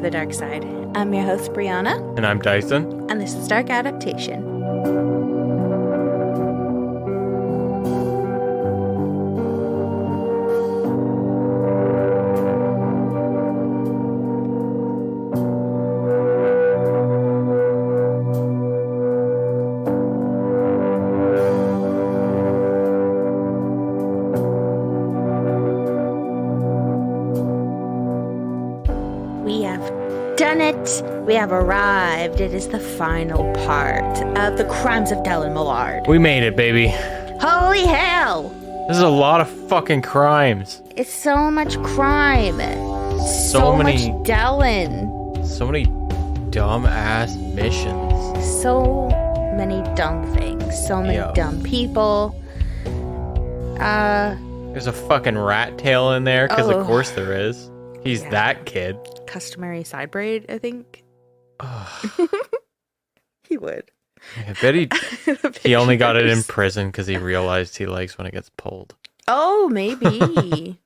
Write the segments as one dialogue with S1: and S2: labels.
S1: the dark side. I'm your host, Brianna.
S2: And I'm Dyson.
S1: And this is Dark Adaptation. We have arrived. It is the final part of the crimes of Dellen Millard.
S2: We made it, baby.
S1: Holy hell!
S2: This is a lot of fucking crimes.
S1: It's so much crime. So much Dellen.
S2: So many dumb-ass missions.
S1: So many dumb things. So many dumb people.
S2: There's a fucking rat tail in there, because of course there is. He's that kid.
S1: Customary side braid, I think. He would.
S2: I bet he only got it in prison because he realized he likes when it gets pulled.
S1: Oh, maybe.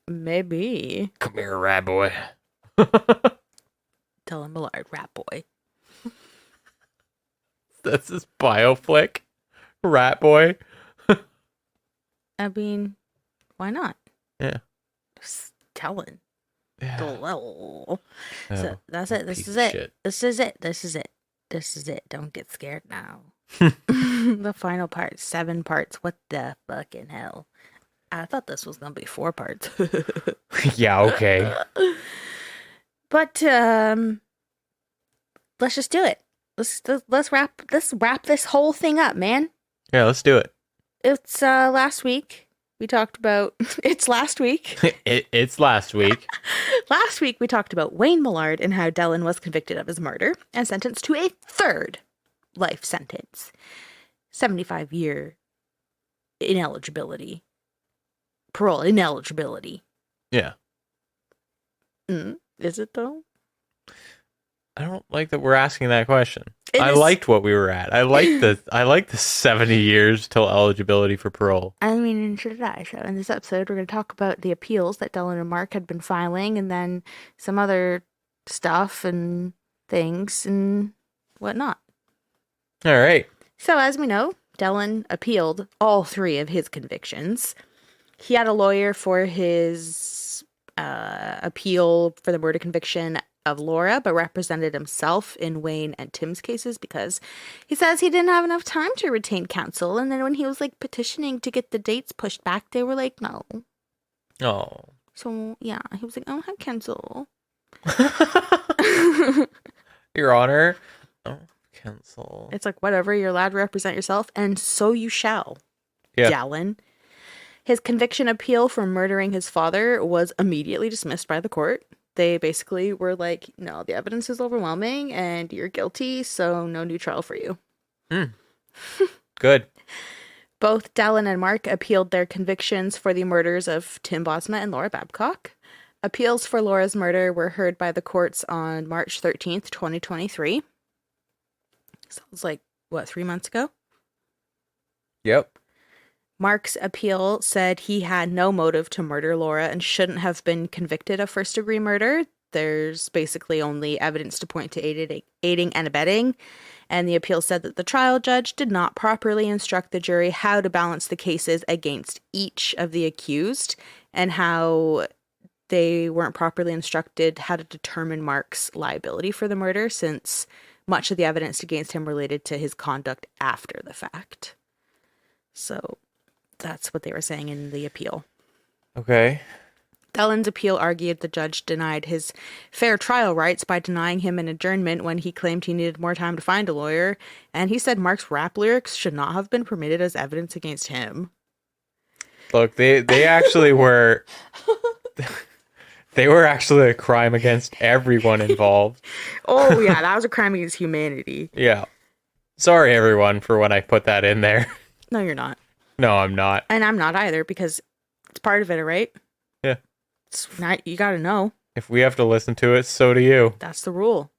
S1: Maybe.
S2: Come here, rat boy.
S1: Dellen Millard, rat boy.
S2: That's his bioflick. Rat boy.
S1: I mean, why not?
S2: Yeah.
S1: Just Dellen.
S2: Yeah.
S1: So that's it. This is it. This is it. Don't get scared now. The final part, 7 parts. What the fucking hell? I thought this was gonna be 4 parts.
S2: Yeah, okay.
S1: But let's just do it. Let's wrap this whole thing up, man.
S2: Yeah, let's do it.
S1: It's last week. We talked about it's last week.
S2: It's last week.
S1: Last week we talked about Wayne Millard and how Dellen was convicted of his murder and sentenced to a 3rd life sentence. 75-year ineligibility. Parole ineligibility.
S2: Yeah.
S1: Is it though?
S2: I don't like that we're asking that question. I liked what we were at. I like the 70 years till eligibility for parole.
S1: I mean, should I? So in this episode, we're going to talk about the appeals that Dellen and Mark had been filing, and then some other stuff and things and whatnot.
S2: All right.
S1: So as we know, Dellen appealed all 3 of his convictions. He had a lawyer for his appeal for the murder conviction of Laura, but represented himself in Wayne and Tim's cases because he says he didn't have enough time to retain counsel. And then when he was like petitioning to get the dates pushed back, they were like, no.
S2: Oh.
S1: So yeah, he was like, I don't have counsel.
S2: Your Honor. Oh, counsel.
S1: It's like, whatever, you're allowed to represent yourself, and so you shall.
S2: Yeah.
S1: Dellen. His conviction appeal for murdering his father was immediately dismissed by the court. They basically were like, no, the evidence is overwhelming and you're guilty, so no new trial for you.
S2: Good.
S1: Both Dellen and Mark appealed their convictions for the murders of Tim Bosma and Laura Babcock. Appeals for Laura's murder were heard by the courts on March 13th, 2023. So it was like, 3 months ago?
S2: Yep.
S1: Mark's appeal said he had no motive to murder Laura and shouldn't have been convicted of first-degree murder. There's basically only evidence to point to aiding and abetting. And the appeal said that the trial judge did not properly instruct the jury how to balance the cases against each of the accused and how they weren't properly instructed how to determine Mark's liability for the murder, since much of the evidence against him related to his conduct after the fact. So that's what they were saying in the appeal.
S2: Okay.
S1: Dellen's appeal argued the judge denied his fair trial rights by denying him an adjournment when he claimed he needed more time to find a lawyer, and he said Mark's rap lyrics should not have been permitted as evidence against him.
S2: Look, they actually were... They were actually a crime against everyone involved.
S1: Oh, yeah, that was a crime against humanity.
S2: Yeah. Sorry, everyone, for when I put that in there.
S1: No, you're not.
S2: No, I'm not.
S1: And I'm not either, because it's part of it, right?
S2: Yeah.
S1: It's not, you gotta know.
S2: If we have to listen to it, so do you.
S1: That's the rule.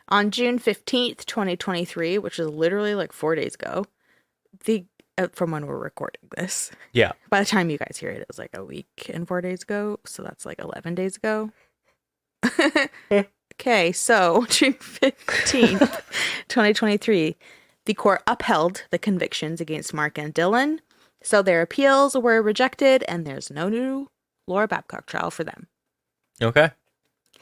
S1: On June 15th, 2023, which is literally like 4 days ago, from when we're recording this.
S2: Yeah.
S1: By the time you guys hear it, it was like a week and 4 days ago. So that's like 11 days ago. Okay, so June 15th, 2023, the court upheld the convictions against Mark and Dellen, so their appeals were rejected, and there's no new Laura Babcock trial for them.
S2: Okay,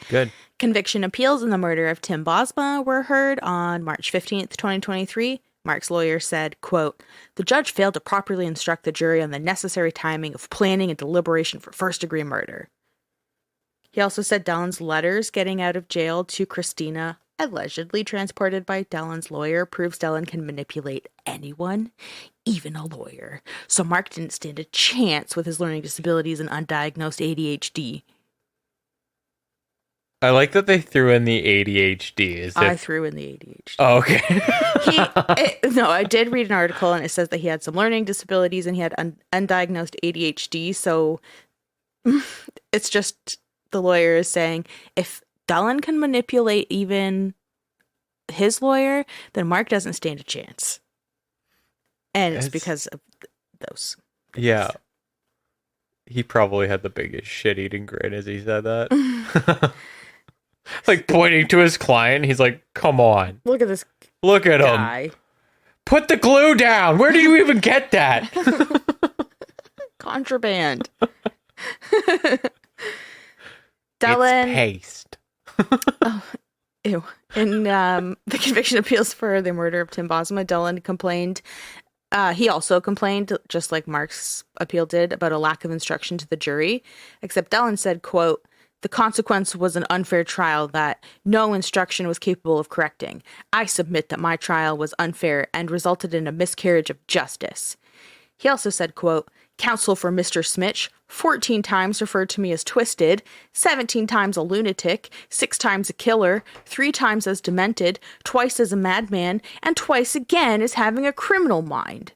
S2: good.
S1: Conviction appeals in the murder of Tim Bosma were heard on March 15th, 2023. Mark's lawyer said, quote, "The judge failed to properly instruct the jury on the necessary timing of planning and deliberation for first-degree murder." He also said Dellen's letters getting out of jail to Christina, allegedly transported by Dellen's lawyer, proves Dellen can manipulate anyone, even a lawyer. So Mark didn't stand a chance with his learning disabilities and undiagnosed ADHD.
S2: I like that they threw in the ADHD.
S1: I threw in the ADHD.
S2: Oh, okay.
S1: No, I did read an article, and it says that he had some learning disabilities and he had undiagnosed ADHD. So it's just the lawyer is saying if Dellen can manipulate even his lawyer, then Mark doesn't stand a chance. And it's because of those things.
S2: Yeah. He probably had the biggest shit-eating grin as he said that. Like pointing to his client. He's like, come on.
S1: Look at this
S2: Look at
S1: guy.
S2: him. Put the glue down. Where do you even get that?
S1: Contraband. Dellen.
S2: It's paste.
S1: Oh, ew. In the conviction appeals for the murder of Tim Bosma, Dellen complained. He also complained, just like Mark's appeal did, about a lack of instruction to the jury. Except Dellen said, quote, "The consequence was an unfair trial that no instruction was capable of correcting. I submit that my trial was unfair and resulted in a miscarriage of justice." He also said, quote, "Counsel for Mr. Smitch 14 times referred to me as twisted, 17 times a lunatic, 6 times a killer, 3 times as demented, twice as a madman, and twice again as having a criminal mind."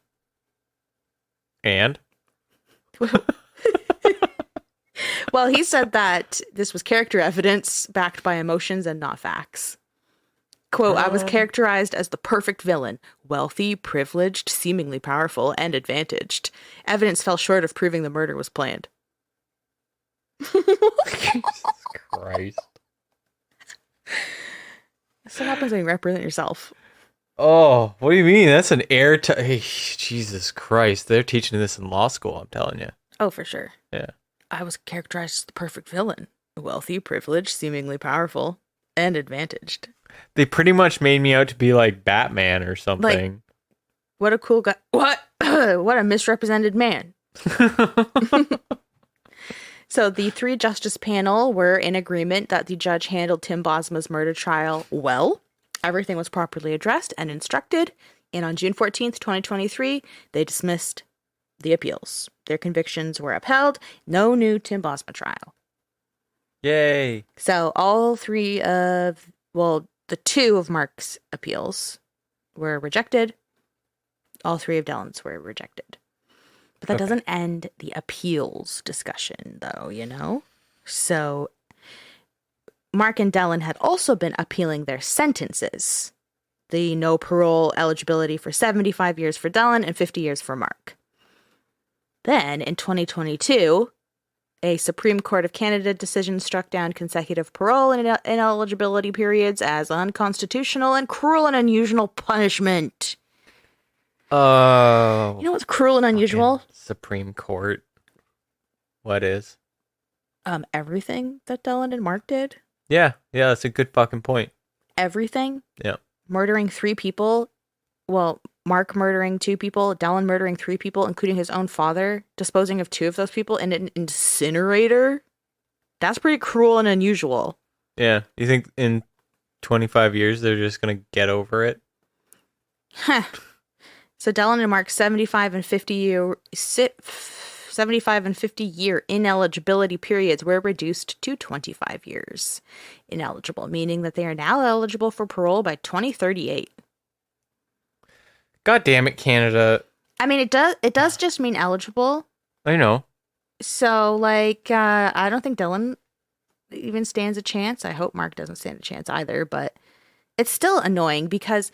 S2: And?
S1: Well, he said that this was character evidence backed by emotions and not facts. Quote, "I was characterized as the perfect villain, wealthy, privileged, seemingly powerful, and advantaged. Evidence fell short of proving the murder was planned."
S2: Jesus Christ.
S1: That's what happens when you represent yourself.
S2: Oh, what do you mean? That's an hey, Jesus Christ. They're teaching this in law school, I'm telling you.
S1: Oh, for sure.
S2: Yeah.
S1: "I was characterized as the perfect villain, wealthy, privileged, seemingly powerful, and advantaged."
S2: They pretty much made me out to be like Batman or something.
S1: Like, what a cool guy. What? What a misrepresented man. So the 3-justice panel were in agreement that the judge handled Tim Bosma's murder trial well. Everything was properly addressed and instructed. And on June 14th, 2023, they dismissed the appeals. Their convictions were upheld. No new Tim Bosma trial.
S2: Yay.
S1: So all three of, the 2 of Mark's appeals were rejected. All 3 of Dellen's were rejected. But that doesn't end the appeals discussion, though, you know? So Mark and Dellen had also been appealing their sentences. The no parole eligibility for 75 years for Dellen and 50 years for Mark. Then, in 2022, a Supreme Court of Canada decision struck down consecutive parole and ineligibility periods as unconstitutional and cruel and unusual punishment.
S2: Oh.
S1: You know what's cruel and unusual?
S2: Supreme Court. What is?
S1: Everything that Dellen and Mark did.
S2: Yeah, that's a good fucking point.
S1: Everything.
S2: Yeah.
S1: Murdering 3 people. Well, Mark murdering 2 people, Dellen murdering 3 people, including his own father, disposing of 2 of those people in an incinerator. That's pretty cruel and unusual.
S2: Yeah. You think in 25 years they're just going to get over it?
S1: Huh. So Dellen and Mark's 75 and 50 year ineligibility periods were reduced to 25 years ineligible, meaning that they are now eligible for parole by 2038.
S2: God damn it, Canada.
S1: I mean, it does just mean eligible.
S2: I know.
S1: So, like, I don't think Dellen even stands a chance. I hope Mark doesn't stand a chance either, but it's still annoying because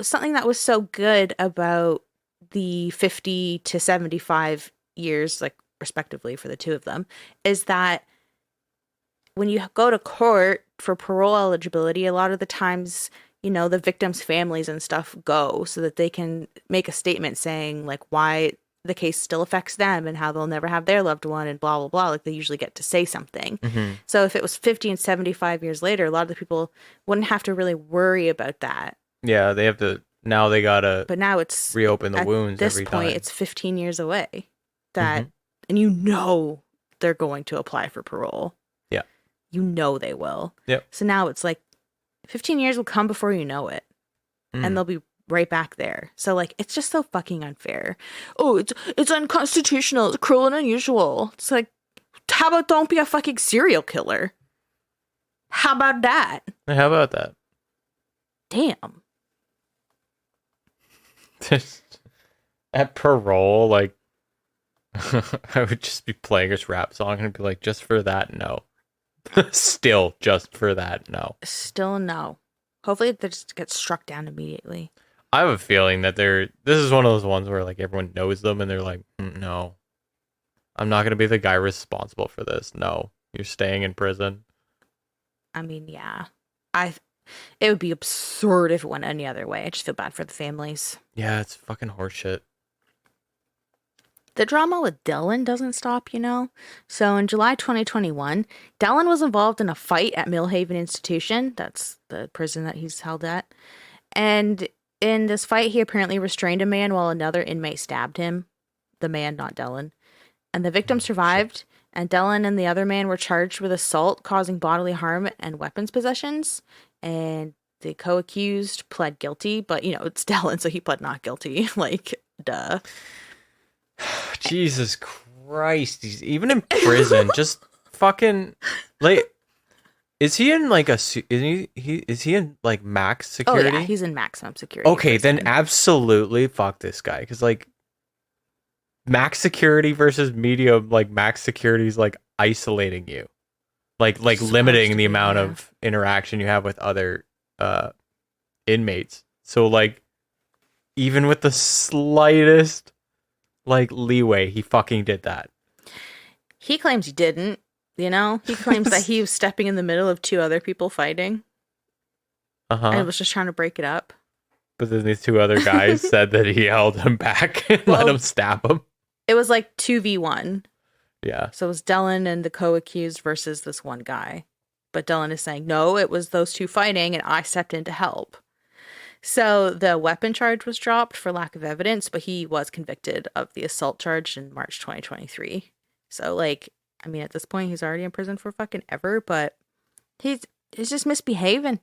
S1: something that was so good about the 50 to 75 years, like, respectively for the 2 of them, is that when you go to court for parole eligibility, a lot of the times, the victims' families and stuff go so that they can make a statement saying like why the case still affects them and how they'll never have their loved one and blah, blah, blah. Like they usually get to say something.
S2: Mm-hmm.
S1: So if it was 50 and 75 years later, a lot of the people wouldn't have to really worry about that.
S2: Yeah, they have to, now they gotta
S1: But now it's
S2: reopen the wounds every time.
S1: At this point, it's 15 years away. And they're going to apply for parole.
S2: Yeah.
S1: They will.
S2: Yep.
S1: So now it's like 15 years will come before you know it. And they'll be right back there. So like it's just so fucking unfair. Oh, it's unconstitutional, it's cruel and unusual. It's like, how about don't be a fucking serial killer? How about that?
S2: How about that?
S1: Damn.
S2: At parole, like I would just be playing this rap song and be like, just for that, no. Still, just for that, no.
S1: Still no. Hopefully they just get struck down immediately.
S2: I have a feeling that this is one of those ones where like everyone knows them and they're like, no, I'm not going to be the guy responsible for this. No, you're staying in prison.
S1: I mean, yeah. It would be absurd if it went any other way. I just feel bad for the families.
S2: Yeah, it's fucking horseshit.
S1: The drama with Dellen doesn't stop, So in July 2021, Dellen was involved in a fight at Millhaven Institution. That's the prison that he's held at. And in this fight, he apparently restrained a man while another inmate stabbed him. The man, not Dellen. And the victim survived, and Dellen and the other man were charged with assault, causing bodily harm, and weapons possessions. And the co-accused pled guilty, but, it's Dellen, so he pled not guilty. Like, duh.
S2: Jesus Christ. He's even in prison. Just fucking, like... Is he in like is he in like max security?
S1: Oh yeah, he's in maximum security.
S2: Okay, then absolutely fuck this guy, because like max security versus medium, like max security is like isolating you, like limiting the amount of interaction you have with other inmates. So like even with the slightest like leeway, he fucking did that.
S1: He claims he didn't. He claims that he was stepping in the middle of two other people fighting. And was just trying to break it up.
S2: But then these two other guys said that he held him back and let him stab him.
S1: It was like 2v1.
S2: Yeah.
S1: So it was Dellen and the co-accused versus this one guy. But Dellen is saying, no, it was those two fighting and I stepped in to help. So the weapon charge was dropped for lack of evidence, but he was convicted of the assault charge in March 2023. So like... I mean, at this point, he's already in prison for fucking ever, but he's just misbehaving.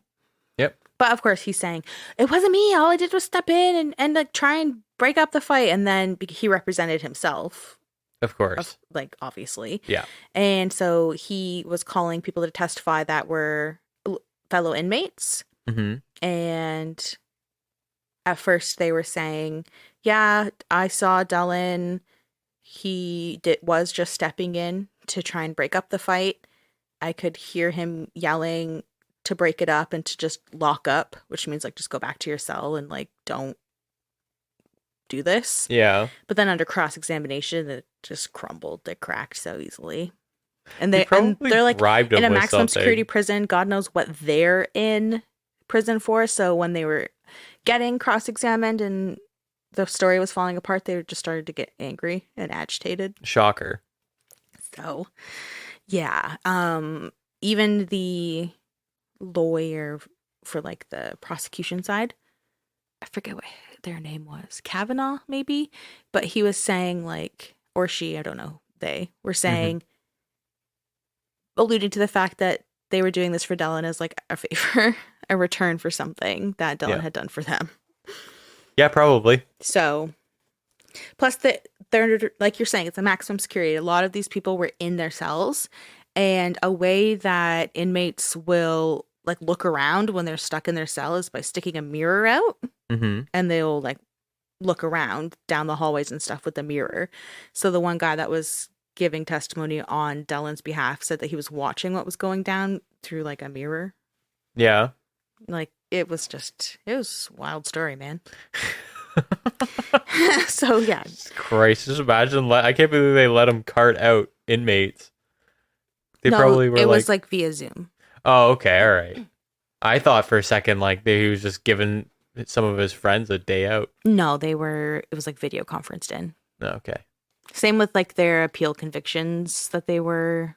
S2: Yep.
S1: But of course, he's saying, it wasn't me. All I did was step in and like try and break up the fight. And then he represented himself.
S2: Of course.
S1: Like, obviously.
S2: Yeah.
S1: And so he was calling people to testify that were fellow inmates.
S2: Mm-hmm.
S1: And at first they were saying, yeah, I saw Dellen. He was just stepping in to try and break up the fight. I could hear him yelling to break it up and to just lock up, which means like just go back to your cell and like don't do this.
S2: Yeah.
S1: But then under cross-examination, it just crumbled. It cracked so easily. And they're like in a maximum security prison. God knows what they're in prison for. So when they were getting cross-examined and the story was falling apart, they just started to get angry and agitated.
S2: Shocker.
S1: So, yeah. Even the lawyer for like the prosecution side, I forget what their name was, Kavanaugh maybe, but he was saying like, or she, I don't know, they were saying, alluding to the fact that they were doing this for Dellen as like a favor, a return for something that Dellen had done for them.
S2: Yeah, probably.
S1: So, plus they're like you're saying, it's a maximum security. A lot of these people were in their cells, and a way that inmates will like look around when they're stuck in their cell is by sticking a mirror out, and they'll like look around down the hallways and stuff with the mirror. So the one guy that was giving testimony on Dellen's behalf said that he was watching what was going down through like a mirror.
S2: Yeah.
S1: Like it was a wild story, man. So yeah.
S2: Christ, just imagine. I can't believe they let him cart out inmates. They
S1: No,
S2: probably were
S1: it
S2: like,
S1: was like via Zoom.
S2: oh, okay, all right. I thought for a second like he was just giving some of his friends a day out.
S1: No, it was like video conferenced in.
S2: Okay.
S1: Same with like their appeal convictions that they were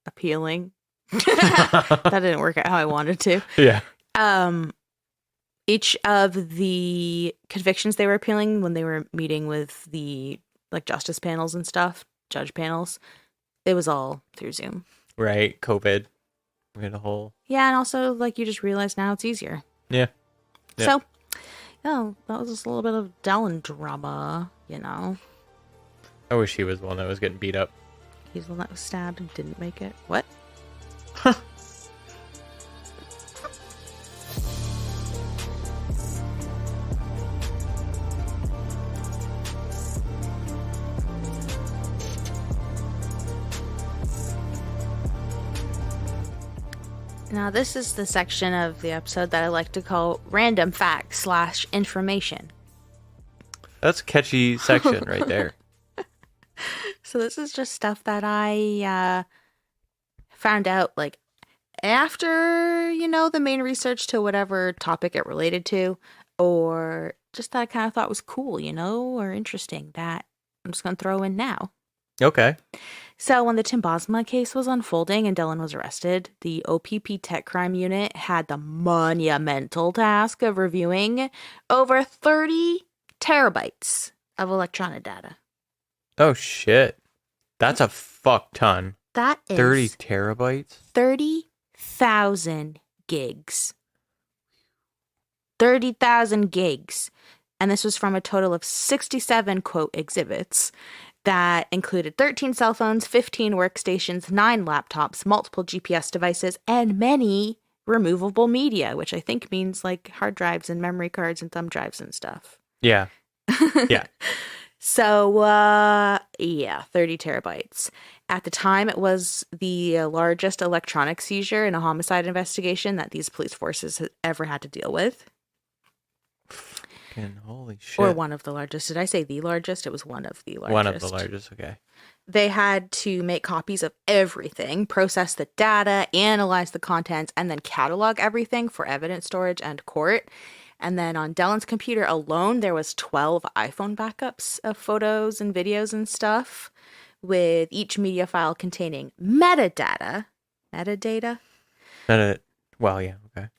S1: appealing. That didn't work out how I wanted to.
S2: Yeah.
S1: Each of the convictions they were appealing when they were meeting with the like justice panels and stuff, judge panels, it was all through Zoom.
S2: Right. COVID. We had a whole.
S1: Yeah, and also like you just realize now it's easier.
S2: Yeah.
S1: So, yeah, that was just a little bit of Dellen drama, you know.
S2: I wish he was the one that was getting beat up.
S1: He's the one that was stabbed and didn't make it. What? Now, this is the section of the episode that I like to call random facts / information.
S2: That's a catchy section right there.
S1: So this is just stuff that I found out like after, you know, the main research to whatever topic it related to, or just that I kind of thought was cool, you know, or interesting that I'm just going to throw in now.
S2: Okay.
S1: So when the Tim Bosma case was unfolding and Dellen was arrested, the OPP Tech Crime Unit had the monumental task of reviewing over 30 terabytes of electronic data.
S2: Oh, shit. That's a fuck ton.
S1: That is
S2: 30 terabytes?
S1: 30,000 gigs. 30,000 gigs. And this was from a total of 67, quote, exhibits that included 13 cell phones, 15 workstations, 9 laptops, multiple GPS devices, and many removable media, which I think means like hard drives and memory cards and thumb drives and stuff.
S2: Yeah. Yeah.
S1: So, 30 terabytes. At the time, it was the largest electronic seizure in a homicide investigation that these police forces had ever had to deal with.
S2: Holy shit.
S1: Or one of the largest. Did I say the largest? It was one of the largest.
S2: One of the largest, okay.
S1: They had to make copies of everything, process the data, analyze the contents, and then catalog everything for evidence storage and court. And then on Dellen's computer alone, there was 12 iPhone backups of photos and videos and stuff, with each media file containing metadata.
S2: Well, yeah, okay.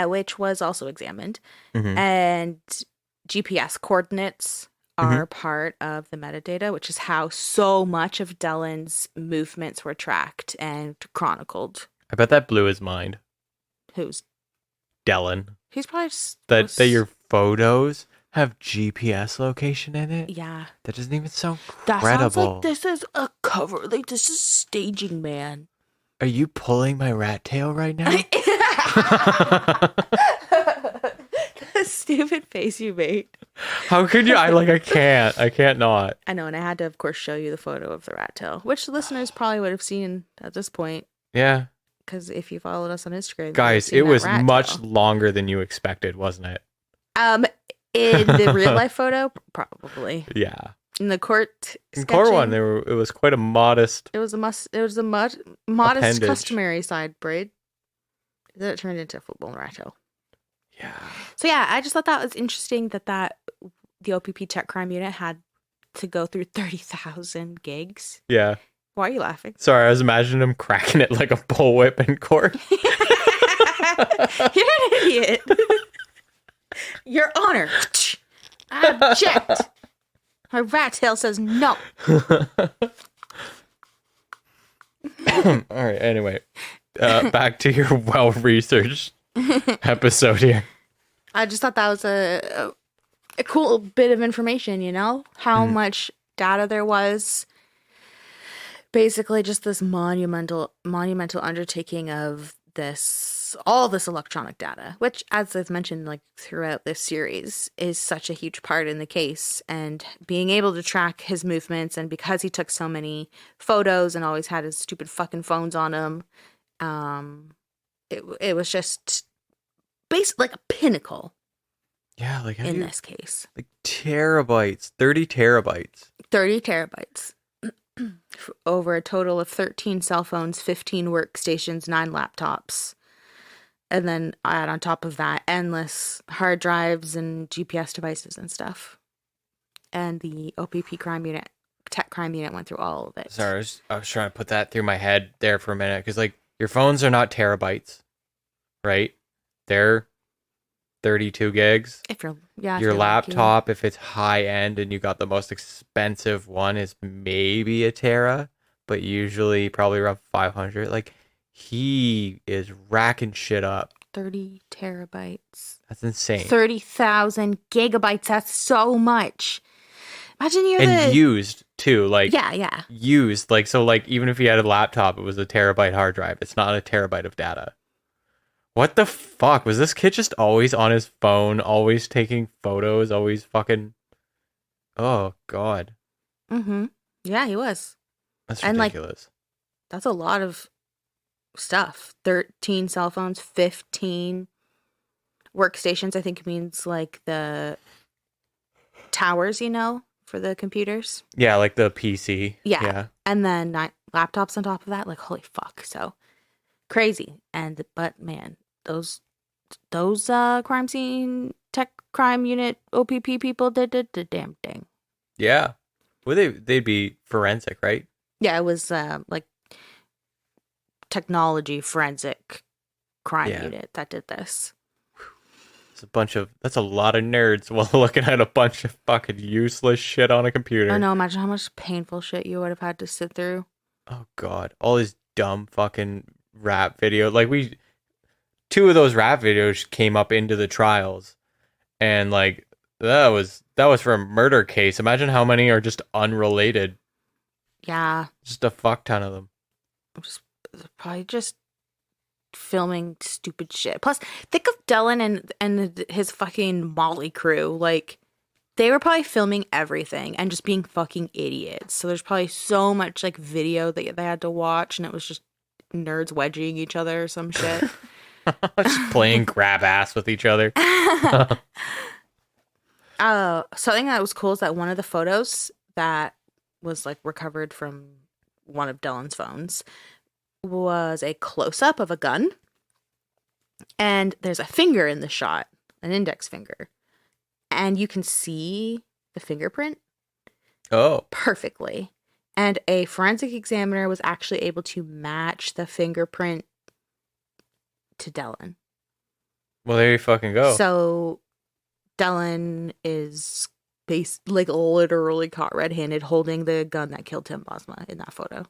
S1: Which was also examined.
S2: Mm-hmm.
S1: And GPS coordinates are part of the metadata, which is how so much of Dellen's movements were tracked and chronicled.
S2: I bet that blew his mind.
S1: Who's?
S2: Dellen.
S1: He's probably just...
S2: That your photos have GPS location in it?
S1: Yeah.
S2: That doesn't even sound
S1: That
S2: credible.
S1: sounds like this is a cover. Like, this is staging, man.
S2: Are you pulling my rat tail right now?
S1: The stupid face you made.
S2: How could you? I can't not.
S1: I know, and I had to, of course, show you the photo of the rat tail, which the listeners probably would have seen at this point.
S2: Yeah.
S1: Because if you followed us on Instagram,
S2: guys, it was much longer than you expected, wasn't it?
S1: In the real life photo, probably.
S2: Yeah.
S1: In the court
S2: one, it was quite a modest.
S1: It was a modest
S2: appendage.
S1: customary side braid. Then it turned into a football rat tail.
S2: Yeah.
S1: So yeah, I just thought that was interesting that the OPP Tech Crime Unit had to go through 30,000 gigs.
S2: Yeah.
S1: Why are you laughing?
S2: Sorry, I was imagining him cracking it like a bullwhip in court.
S1: You're an idiot. Your Honor, I object. My rat tail says no.
S2: All right, anyway. Back to your well-researched episode here.
S1: I just thought that was a cool bit of information, you know? How much data there was. Basically just this monumental undertaking of all this electronic data, which, as I've mentioned, like throughout this series, is such a huge part in the case. And being able to track his movements, and because he took so many photos and always had his stupid fucking phones on him, it was just basically like a pinnacle.
S2: Yeah, like
S1: in this case,
S2: like terabytes, 30 terabytes.
S1: 30 terabytes. over a total of 13 cell phones, 15 workstations, 9 laptops. And then add on top of that endless hard drives and GPS devices and stuff. And the OPP crime unit, tech crime unit went through all of it.
S2: Sorry, I was trying to put that through my head there for a minute because like your phones are not terabytes, right? They're 32 gigs.
S1: If you're
S2: Your
S1: lucky.
S2: laptop, if it's high end and you got the most expensive one, is maybe a tera, but usually probably around 500. Like he is racking shit up.
S1: 30 terabytes.
S2: That's insane.
S1: 30,000 gigabytes. That's so much. Imagine
S2: used too. Like
S1: yeah.
S2: Used. Like so. Like even if you had a laptop, it was a terabyte hard drive. It's not a terabyte of data. What the fuck? Was this kid just always on his phone, always taking photos, always fucking... Oh, God.
S1: Mm-hmm. Yeah, he was.
S2: That's ridiculous.
S1: Like, that's a lot of stuff. 13 cell phones, 15 workstations, I think means like the towers, for the computers.
S2: Yeah, like the PC.
S1: Yeah. And then 9 laptops on top of that. Like, holy fuck. So, crazy. But, man... Those crime scene tech crime unit OPP people did the damn thing.
S2: Yeah. Well, they'd be forensic, right?
S1: Yeah, it was like technology forensic crime unit that did this.
S2: That's a lot of nerds while looking at a bunch of fucking useless shit on a computer.
S1: I know, imagine how much painful shit you would have had to sit through.
S2: Oh God. All this dumb fucking rap video. Like 2 of those rap videos came up into the trials, and like that was for a murder case. Imagine how many are just unrelated.
S1: Yeah,
S2: just a fuck ton of them.
S1: Probably just filming stupid shit. Plus, think of Dellen and his fucking Molly crew. Like, they were probably filming everything and just being fucking idiots. So there's probably so much like video that they had to watch, and it was just nerds wedging each other or some shit.
S2: Just playing grab ass with each other.
S1: Something that was cool is that one of the photos that was like recovered from one of Dellen's phones was a close-up of a gun, and there's a finger in the shot, an index finger, and you can see the fingerprint perfectly. And a forensic examiner was actually able to match the fingerprint to Dellen.
S2: Well, there you fucking go.
S1: So Dellen is literally caught red-handed holding the gun that killed Tim Bosma in that photo.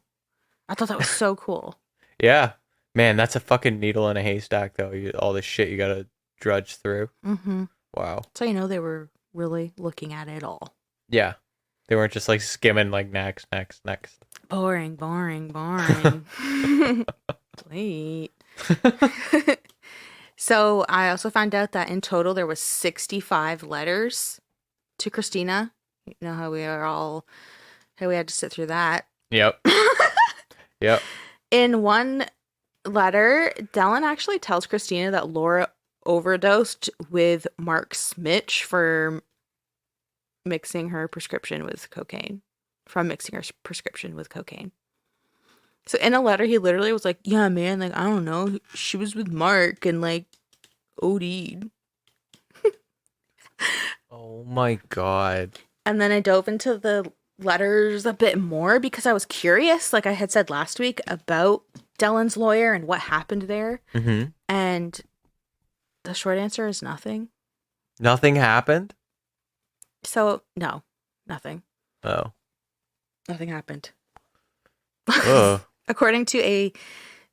S1: I thought that was so cool.
S2: Yeah. Man, that's a fucking needle in a haystack, though. All this shit you gotta drudge through.
S1: Mm-hmm.
S2: Wow.
S1: So they were really looking at it all.
S2: Yeah. They weren't just like skimming like next.
S1: Boring. Late. So I also found out that in total there was 65 letters to Christina. You know how we had to sit through that.
S2: Yep. Yep.
S1: In one letter, Dellen actually tells Christina that Laura overdosed with Mark's Mitch for mixing her prescription with cocaine. So in a letter, he literally was like, yeah, man, like, I don't know. She was with Mark and, like, OD'd.
S2: Oh, my God.
S1: And then I dove into the letters a bit more because I was curious, like I had said last week, about Dellen's lawyer and what happened there.
S2: Mm-hmm.
S1: And the short answer is nothing.
S2: Nothing happened?
S1: So, no, nothing.
S2: Oh.
S1: Nothing happened.
S2: Oh.
S1: According to a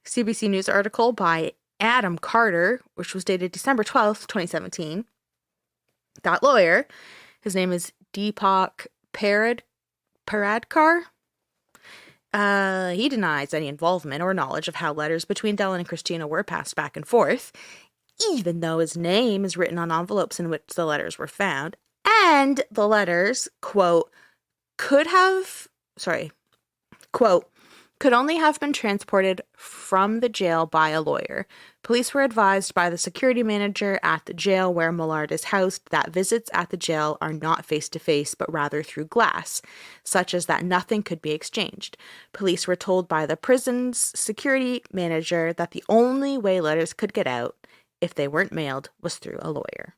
S1: CBC News article by Adam Carter, which was dated December 12th, 2017, that lawyer, his name is Deepak Paradkar, he denies any involvement or knowledge of how letters between Dellen and Christina were passed back and forth, even though his name is written on envelopes in which the letters were found, and the letters, quote, could only have been transported from the jail by a lawyer, Police were advised by the security manager at the jail where Millard is housed that visits at the jail are not face-to-face, but rather through glass, such as that nothing could be exchanged. Police were told by the prison's security manager that the only way letters could get out, if they weren't mailed, was through a lawyer.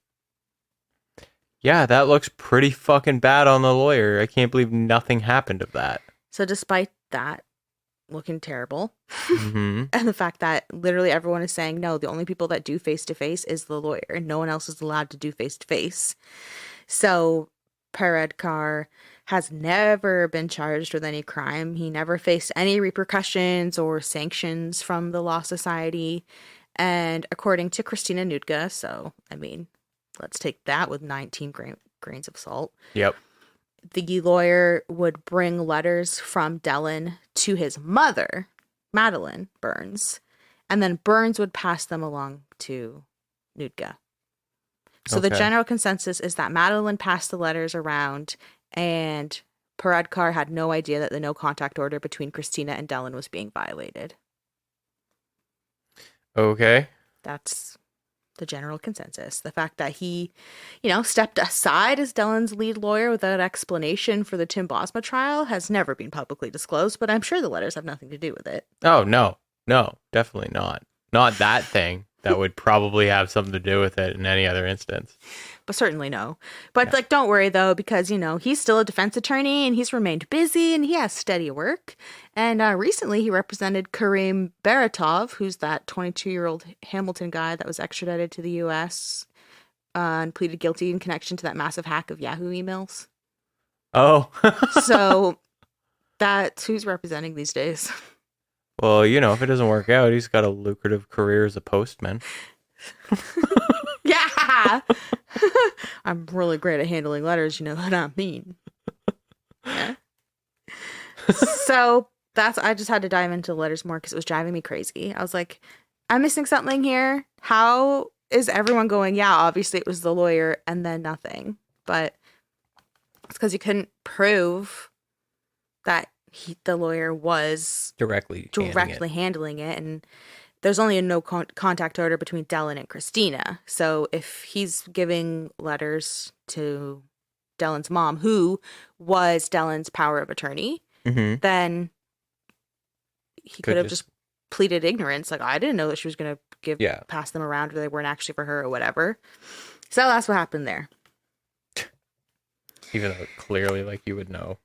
S2: Yeah, that looks pretty fucking bad on the lawyer. I can't believe nothing happened of that.
S1: So despite that looking terrible,
S2: Mm-hmm.
S1: and the fact that literally everyone is saying, no, the only people that do face-to-face is the lawyer. No one else is allowed to do face-to-face. So Paredkar has never been charged with any crime. He never faced any repercussions or sanctions from the Law Society. And according to Christina Nudga, so, I mean, let's take that with 19 grains of salt.
S2: Yep.
S1: The lawyer would bring letters from Dellen to his mother, Madeline Burns, and then Burns would pass them along to Nudga. So the general consensus is that Madeline passed the letters around, and Paredkar had no idea that the no contact order between Christina and Dellen was being violated.
S2: Okay.
S1: That's the general consensus. The fact that he, stepped aside as Dellen's lead lawyer without explanation for the Tim Bosma trial has never been publicly disclosed, but I'm sure the letters have nothing to do with it.
S2: Oh, no, definitely not. Not that thing. That would probably have something to do with it in any other instance.
S1: But certainly no. But don't worry though, because, he's still a defense attorney and he's remained busy and he has steady work. And recently he represented Karim Baratov, who's that 22-year-old Hamilton guy that was extradited to the U.S. And pleaded guilty in connection to that massive hack of Yahoo emails.
S2: Oh. So
S1: that's who's representing these days.
S2: Well, if it doesn't work out, he's got a lucrative career as a postman.
S1: Yeah. I'm really great at handling letters, you know what I mean. Yeah. So I just had to dive into the letters more because it was driving me crazy. I was like, I'm missing something here. How is everyone going, yeah, obviously it was the lawyer and then nothing. But it's because you couldn't prove that the lawyer was directly handling it, and there's only a no contact order between Dellen and Christina. So if he's giving letters to Dellen's mom, who was Dellen's power of attorney, then he could have just pleaded ignorance. Like, I didn't know that she was going to pass them around, or they weren't actually for her or whatever. So that's what happened there.
S2: Even though clearly, you would know.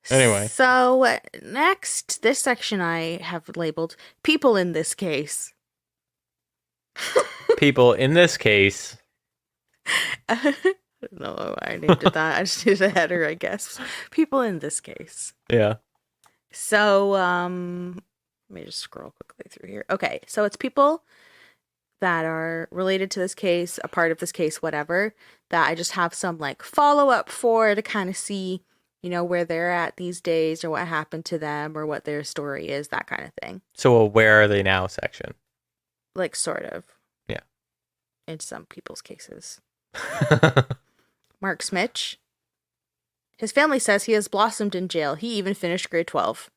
S2: Anyway.
S1: So next, this section I have labeled people in this case.
S2: People in this case.
S1: I don't know why I named it that. I just did a header, I guess. People in this case.
S2: Yeah.
S1: So, let me just scroll quickly through here. Okay, so it's people that are related to this case, a part of this case, whatever, that I just have some follow-up for to kind of see where they're at these days or what happened to them or what their story is, that kind of thing.
S2: So a where are they now section?
S1: Sort of.
S2: Yeah.
S1: In some people's cases. Mark Smitch. His family says he has blossomed in jail. He even finished grade 12.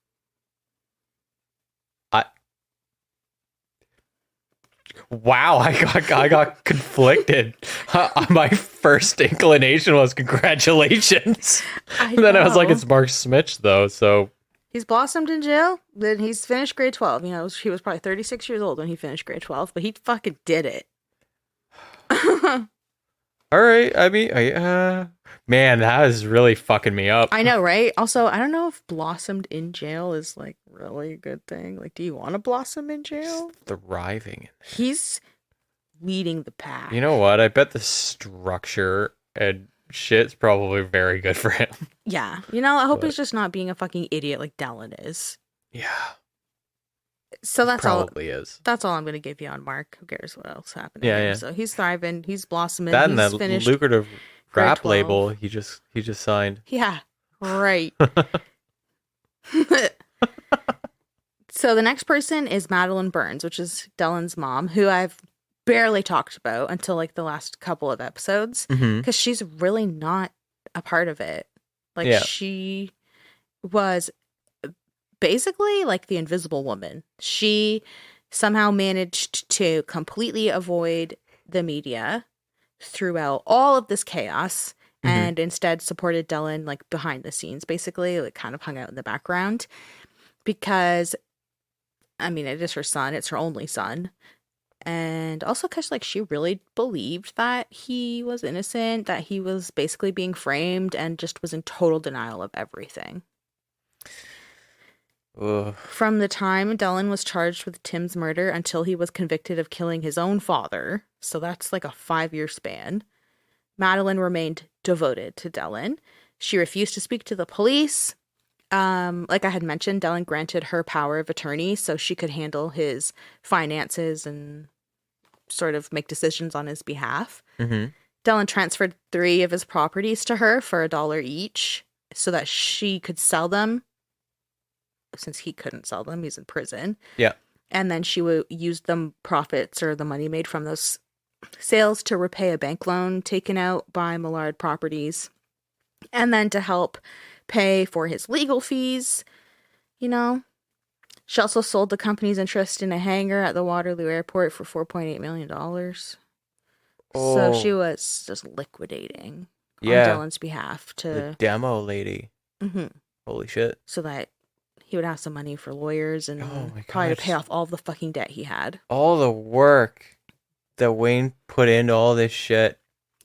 S2: Wow, I got conflicted. My first inclination was congratulations. Then I was like, it's Mark Smitch though, so
S1: he's blossomed in jail. Then he's finished grade 12. He was probably 36 years old when he finished grade 12, but he fucking did it.
S2: All right, I mean, man, that is really fucking me up.
S1: I know, right? Also, I don't know if blossomed in jail is really a good thing. Do you want to blossom in jail?
S2: Just thriving.
S1: He's leading the pack.
S2: You know what? I bet the structure and shit's probably very good for him.
S1: Yeah. I hope he's just not being a fucking idiot like Dellen is.
S2: Yeah.
S1: So that's
S2: probably is.
S1: That's all I'm going to give you on Mark. Who cares what else happened?
S2: Yeah.
S1: So he's thriving. He's blossoming.
S2: That
S1: he's
S2: and that
S1: finished
S2: lucrative rap label he just signed.
S1: Yeah. Right. So the next person is Madeline Burns, which is Dellen's mom, who I've barely talked about until the last couple of episodes, because she's really not a part of it. She was basically the Invisible Woman. She somehow managed to completely avoid the media throughout all of this chaos
S2: Mm-hmm.
S1: and instead supported Dellen like behind the scenes, basically, like kind of hung out in the background because, I mean, it is her son, it's her only son. And also because like she really believed that he was innocent, that he was basically being framed and just was in total denial of everything.
S2: Ugh.
S1: From the time Dellen was charged with Tim's murder until he was convicted of killing his own father, so that's like a 5-year span, Madeline remained devoted to Dellen. She refused to speak to the police. Like I had mentioned, Dellen granted her power of attorney so she could handle his finances and sort of make decisions on his behalf.
S2: Mm-hmm.
S1: Dellen transferred 3 of his properties to her for $1 each so that she could sell them since he couldn't sell them. He's in prison.
S2: Yeah.
S1: And then she would use the profits or the money made from those sales to repay a bank loan taken out by Millard Properties. And then to help pay for his legal fees, you know. She also sold the company's interest in a hangar at the Waterloo Airport for $4.8 million. So she
S2: Oh,
S1: was just liquidating on
S2: yeah.
S1: Dellen's behalf
S2: The
S1: to,
S2: demo lady.
S1: mhm,
S2: Holy shit.
S1: so that he would have some money for lawyers
S2: Oh
S1: and
S2: my
S1: probably to pay
S2: gosh.
S1: off all the fucking debt he had.
S2: All the work that Wayne put into all this shit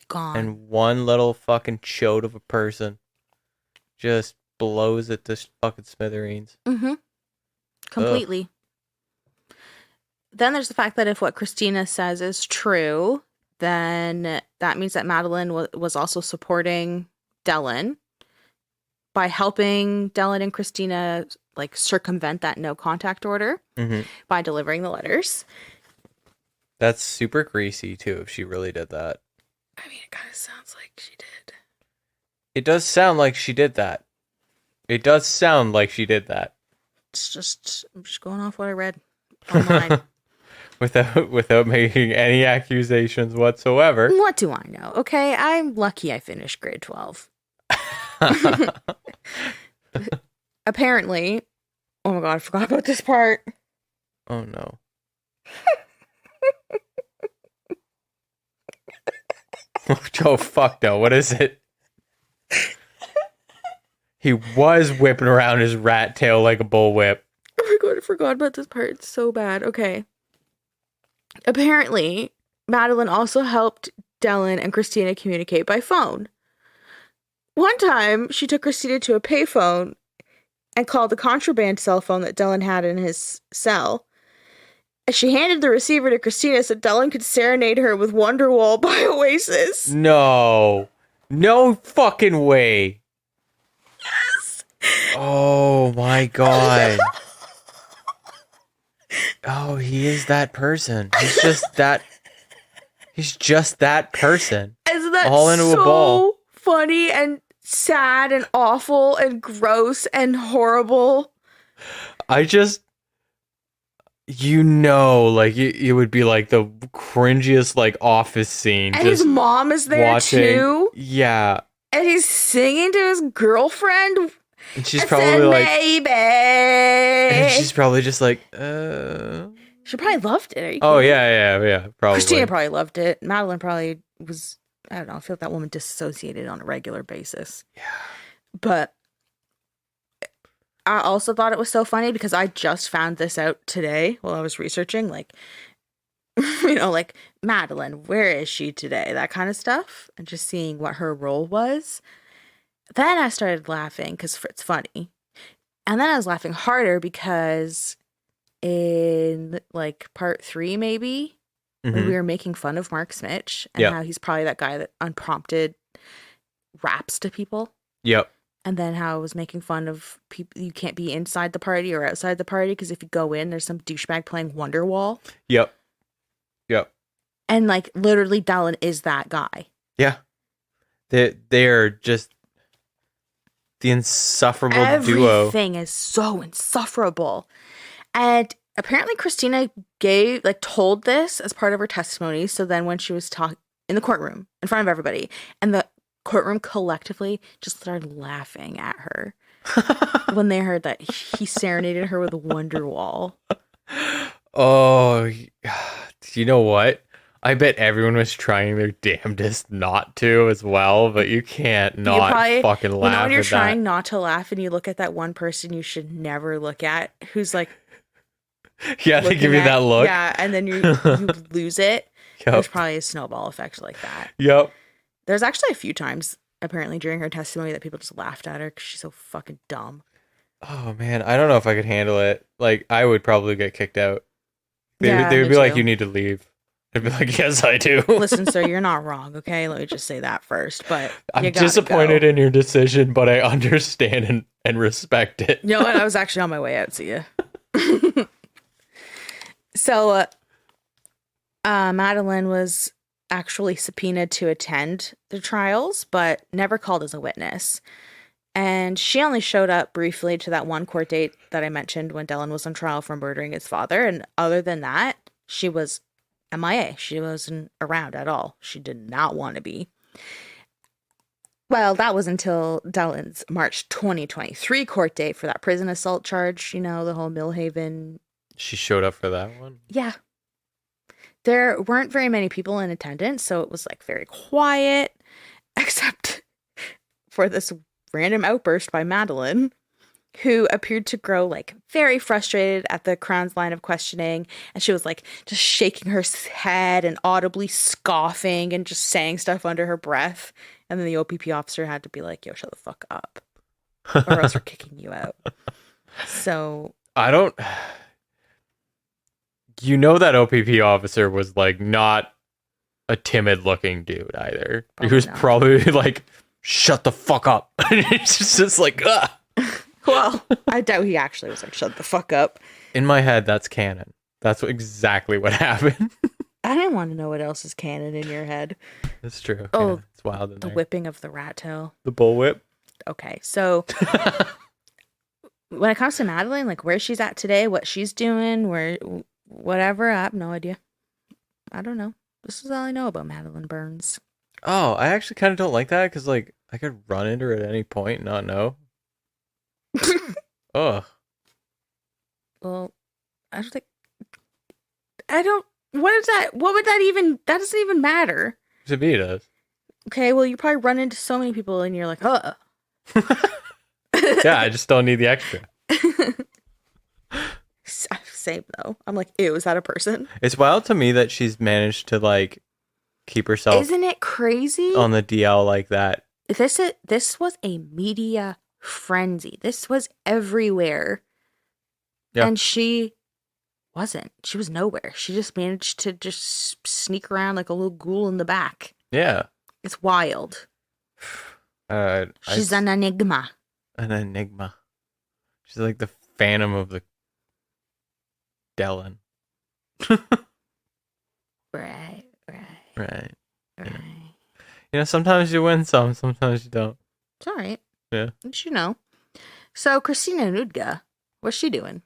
S1: Gone.
S2: and one little fucking chode of a person just blows it to fucking smithereens.
S1: Mm-hmm.
S2: Ugh.
S1: Completely. Then there's the fact that if what Christina says is true, then that means that Madeline was also supporting Dellen by helping Dellen and Christina like circumvent that no contact order
S2: Mm-hmm.
S1: by delivering the letters.
S2: That's super greasy too if she really did that.
S1: I mean, it kind of sounds like she did.
S2: It does sound like she did that. It does sound like she did that.
S1: I'm just going off what I read online.
S2: without making any accusations whatsoever.
S1: What do I know? Okay, I'm lucky I finished grade 12. Apparently, oh my god, I forgot about this part.
S2: Oh no. Oh fuck no, what is it? He was whipping around his rat tail like a bullwhip.
S1: Oh my god, I forgot about this part. It's so bad. Okay. Apparently, Madeline also helped Dellen and Christina communicate by phone. One time, she took Christina to a payphone and called the contraband cell phone that Dellen had in his cell. And she handed the receiver to Christina so Dellen could serenade her with Wonderwall by Oasis.
S2: No. No fucking way.
S1: Yes.
S2: Oh my god. Oh, he is that person. He's just that person.
S1: Isn't that
S2: all into
S1: so
S2: a ball.
S1: funny and sad and awful and gross and horrible?
S2: I just like it would be like the cringiest like office scene.
S1: And
S2: just
S1: his mom is there
S2: watching,
S1: too.
S2: Yeah.
S1: And he's singing to his girlfriend.
S2: And she's
S1: I
S2: probably
S1: said,
S2: like
S1: maybe.
S2: and she's probably just like,
S1: She probably loved it.
S2: Oh yeah, probably.
S1: Christina probably loved it. Madeline probably was, I don't know, I feel like that woman disassociated on a regular basis.
S2: Yeah.
S1: But I also thought it was so funny because I just found this out today while I was researching, like, like, Madeline, where is she today? That kind of stuff. And just seeing what her role was. Then I started laughing because it's funny. And then I was laughing harder because in, like, part 3, maybe, when we were making fun of Mark Smitch and how he's probably that guy that unprompted raps to people.
S2: Yep.
S1: And then how I was making fun of people. You can't be inside the party or outside the party because if you go in, there's some douchebag playing Wonderwall.
S2: Yep.
S1: And like literally, Dellen is that guy.
S2: Yeah. They're just the insufferable duo.
S1: Everything is so insufferable. And apparently, Christina told this as part of her testimony. So then, when she was talking in the courtroom in front of everybody, and the courtroom collectively just started laughing at her when they heard that he serenaded her with a Wonderwall.
S2: Oh, you know what? I bet everyone was trying their damnedest not to as well, but you can't
S1: But you
S2: not
S1: probably,
S2: fucking
S1: you know, when
S2: laugh
S1: you're
S2: at that.
S1: trying not to laugh and you look at that one person you should never look at, who's like
S2: Yeah, they give
S1: looking
S2: you
S1: at,
S2: that look.
S1: yeah, and then you lose it. There's
S2: Yep.
S1: probably a snowball effect like that.
S2: Yep.
S1: There's actually a few times apparently during her testimony that people just laughed at her because she's so fucking dumb.
S2: Oh man, I don't know if I could handle it. Like, I would probably get kicked out.
S1: Yeah,
S2: They would
S1: me
S2: be like, "You
S1: too.
S2: need to leave." I'd be like, "Yes, I do."
S1: Listen, sir, you're not wrong, okay? Let me just say that first, but
S2: I'm
S1: you gotta
S2: disappointed
S1: go.
S2: in your decision, but I understand and respect it.
S1: You know what? I was actually on my way out. See ya. So, Madeline was actually subpoenaed to attend the trials, but never called as a witness. And she only showed up briefly to that one court date that I mentioned when Dellen was on trial for murdering his father. And other than that, she was MIA. She wasn't around at all. She did not want to be. Well, that was until Dellen's March 2023 court date for that prison assault charge, you know, the whole Millhaven.
S2: She showed up for that one.
S1: Yeah. There weren't very many people in attendance, so it was like very quiet, except for this random outburst by Madeline, who appeared to grow like very frustrated at the Crown's line of questioning. And she was like just shaking her head and audibly scoffing and just saying stuff under her breath. And then the OPP officer had to be like, yo, shut the fuck up, or else we're kicking you out. So
S2: I don't. You know that OPP officer was like not a timid looking dude either. He was
S1: not.
S2: probably like, "Shut the fuck up." It's just like, ugh.
S1: Well, I doubt he actually was like, shut the fuck up.
S2: In my head, that's canon. That's exactly what happened.
S1: I didn't want to know what else is canon in your head.
S2: That's true.
S1: Oh,
S2: yeah, it's wild in
S1: the
S2: there.
S1: whipping of the rat tail.
S2: The bullwhip.
S1: Okay, so when it comes to Madeline, like where she's at today, what she's doing, whatever, I have no idea. I don't know. This is all I know about Madeline Burns.
S2: Oh, I actually kind of don't like that because like I could run into her at any point and not know. Ugh.
S1: Well, I don't think. I don't. What is that? What would that even? That doesn't even matter.
S2: To me, it does.
S1: Okay, well, you probably run into so many people and you're like,
S2: Yeah, I just don't need the extra.
S1: Same though. I'm like, ew, is that a person?
S2: It's wild to me that she's managed to like keep herself
S1: Isn't it crazy?
S2: on the DL like that.
S1: This was a media frenzy. This was everywhere.
S2: Yeah.
S1: And she wasn't. She was nowhere. She just managed to just sneak around like a little ghoul in the back.
S2: Yeah.
S1: It's wild. She's an enigma.
S2: An enigma. She's like the Phantom of the Dellen.
S1: Right.
S2: Right. You know, sometimes you win some, sometimes you don't.
S1: It's all right.
S2: Yeah.
S1: You know. So Christina Nudga, what's she doing?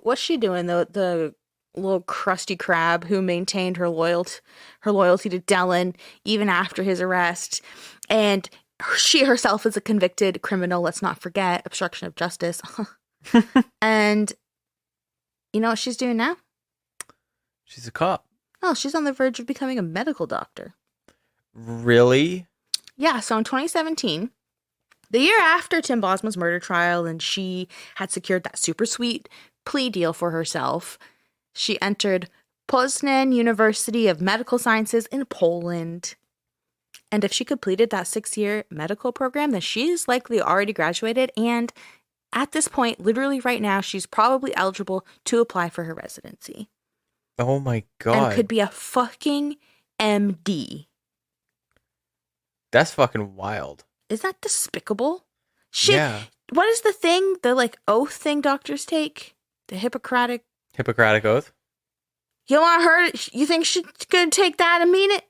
S1: What's she doing? The little crusty crab who maintained her loyalty to Dellen even after his arrest, and she herself is a convicted criminal. Let's not forget obstruction of justice. And you know what she's doing now?
S2: She's a cop.
S1: Oh, she's on the verge of becoming a medical doctor.
S2: Really?
S1: Yeah. So in 2017. The year after Tim Bosma's murder trial, and she had secured that super sweet plea deal for herself, she entered Poznan University of Medical Sciences in Poland. And if she completed that 6-year medical program, then she's likely already graduated. And at this point, literally right now, she's probably eligible to apply for her residency.
S2: Oh my God.
S1: And could be a fucking MD.
S2: That's fucking wild.
S1: Is that despicable? Shit.
S2: Yeah.
S1: What is the thing? The like oath thing doctors take? The Hippocratic
S2: Oath?
S1: You want her? You think she's gonna take that and mean it?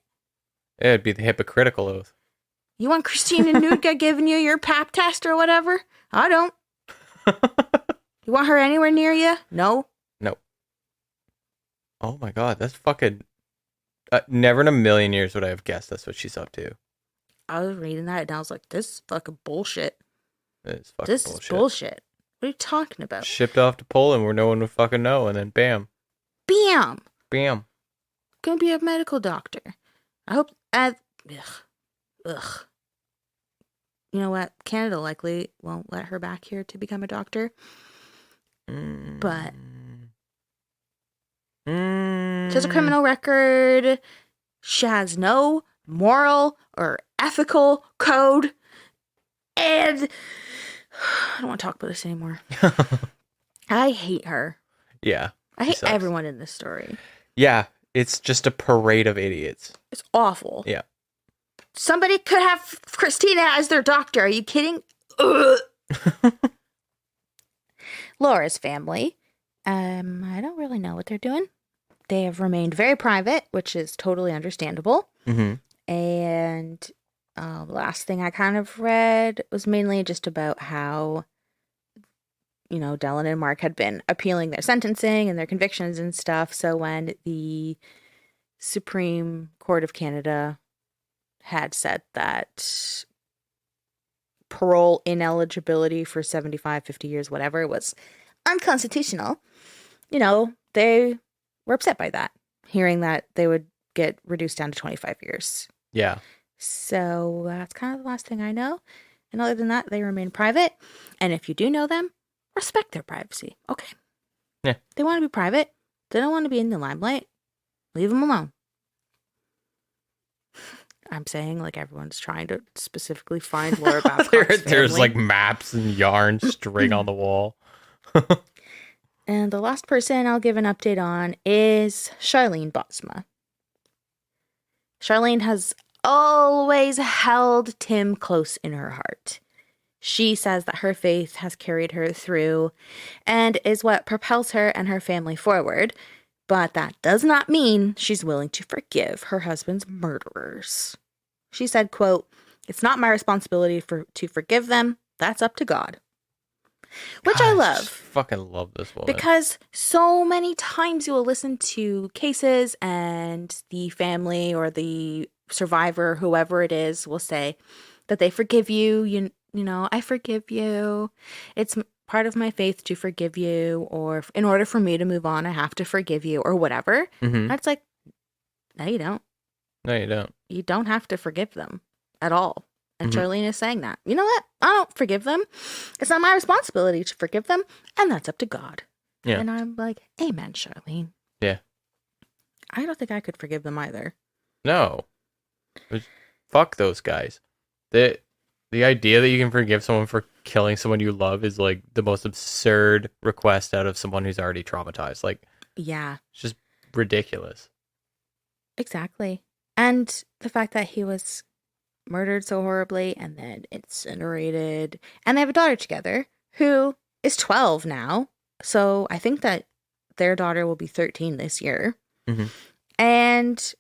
S2: It'd be the hypocritical oath.
S1: You want Christina Nudga giving you your pap test or whatever? I don't. You want her anywhere near you? No.
S2: Nope. Oh my God, that's fucking. Never in a million years would I have guessed that's what she's up to.
S1: I was reading that and I was like, this is fucking bullshit.
S2: It's fucking
S1: This
S2: bullshit.
S1: is bullshit. What are you talking about?
S2: Shipped off to Poland where no one would fucking know, and then bam.
S1: Bam!
S2: Bam.
S1: Gonna be a medical doctor. I hope. Ugh. Ugh. You know what? Canada likely won't let her back here to become a doctor. But she has a criminal record. She has no moral or ethical code. And I don't want to talk about this anymore. I hate her.
S2: Yeah.
S1: I hate everyone in this story.
S2: Yeah. It's just a parade of idiots.
S1: It's awful.
S2: Yeah.
S1: Somebody could have Christina as their doctor. Are you kidding? Laura's family. I don't really know what they're doing. They have remained very private, which is totally understandable.
S2: Mm-hmm.
S1: And the last thing I kind of read was mainly just about how, you know, Dellen and Mark had been appealing their sentencing and their convictions and stuff. So when the Supreme Court of Canada had said that parole ineligibility for 75, 50 years, whatever, was unconstitutional, you know, they were upset by that, hearing that they would get reduced down to 25 years.
S2: Yeah.
S1: So that's kind of the last thing I know. And other than that, they remain private. And if you do know them, respect their privacy. Okay.
S2: Yeah.
S1: They want to be private. They don't want to be in the limelight. Leave them alone. I'm saying like everyone's trying to specifically find Laura Babcock's
S2: There's like maps and yarn string on the wall.
S1: And the last person I'll give an update on is Charlene Bosma. Charlene has always held Tim close in her heart. She says that her faith has carried her through and is what propels her and her family forward. But that does not mean she's willing to forgive her husband's murderers. She said, quote, "It's not my responsibility to forgive them. That's up to God." Which I love. I
S2: fucking love this woman.
S1: Because so many times you will listen to cases and the family or the survivor, whoever it is, will say that they forgive you. You know, I forgive you. It's part of my faith to forgive you, or in order for me to move on, I have to forgive you, or whatever.
S2: Mm-hmm.
S1: That's like, no, you don't.
S2: No, you don't.
S1: You don't have to forgive them at all. And Charlene is saying that. You know what? I don't forgive them. It's not my responsibility to forgive them, and that's up to God. Yeah. And I'm like, amen, Charlene.
S2: Yeah.
S1: I don't think I could forgive them either.
S2: No. Fuck those guys. The idea that you can forgive someone for killing someone you love is like the most absurd request out of someone who's already traumatized. Like,
S1: yeah.
S2: It's just ridiculous.
S1: Exactly. And the fact that he was murdered so horribly and then incinerated, and they have a daughter together who is 12 now, so I think that their daughter will be 13 this year.
S2: Mm-hmm.
S1: And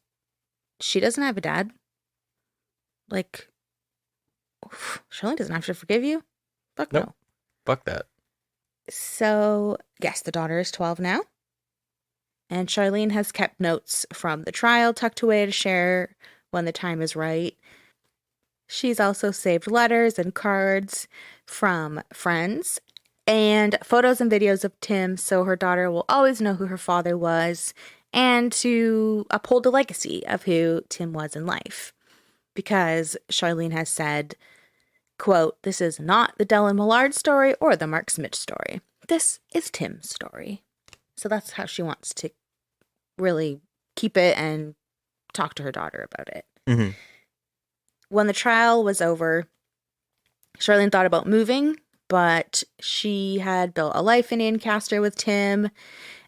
S1: she doesn't have a dad. Like, Charlene doesn't have to forgive you. Fuck
S2: nope.
S1: No.
S2: Fuck that.
S1: So yes, the daughter is 12 now, and Charlene has kept notes from the trial tucked away to share when the time is right. She's also saved letters and cards from friends and photos and videos of Tim, so her daughter will always know who her father was and to uphold the legacy of who Tim was in life. Because Charlene has said, quote, "This is not the Dellen Millard story or the Mark Smith story. This is Tim's story." So that's how she wants to really keep it and talk to her daughter about it.
S2: Mm-hmm.
S1: When the trial was over, Charlene thought about moving, but she had built a life in Ancaster with Tim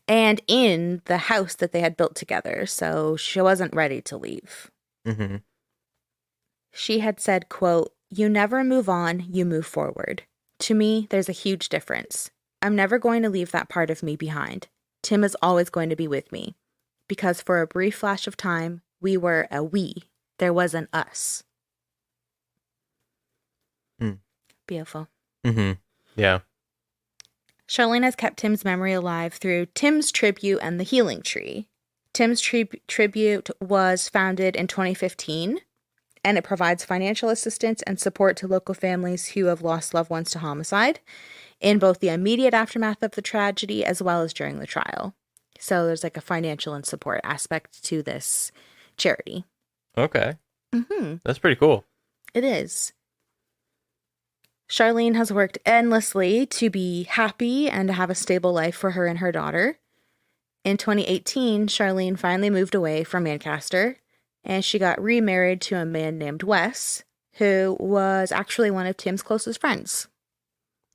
S1: and in the house that they had built together, so she wasn't ready to leave.
S2: Mm-hmm.
S1: She had said, quote, "You never move on, you move forward. To me, there's a huge difference. I'm never going to leave that part of me behind. Tim is always going to be with me. Because for a brief flash of time, we were a we. There was an us." Beautiful.
S2: Mm-hmm. Yeah.
S1: Charlene has kept Tim's memory alive through Tim's Tribute and the Healing Tree. Tim's Tribute was founded in 2015, and it provides financial assistance and support to local families who have lost loved ones to homicide in both the immediate aftermath of the tragedy as well as during the trial. So there's like a financial and support aspect to this charity.
S2: Okay.
S1: Mm-hmm.
S2: That's pretty cool.
S1: It is. Charlene has worked endlessly to be happy and to have a stable life for her and her daughter. In 2018, Charlene finally moved away from Manchester, and she got remarried to a man named Wes, who was actually one of Tim's closest friends.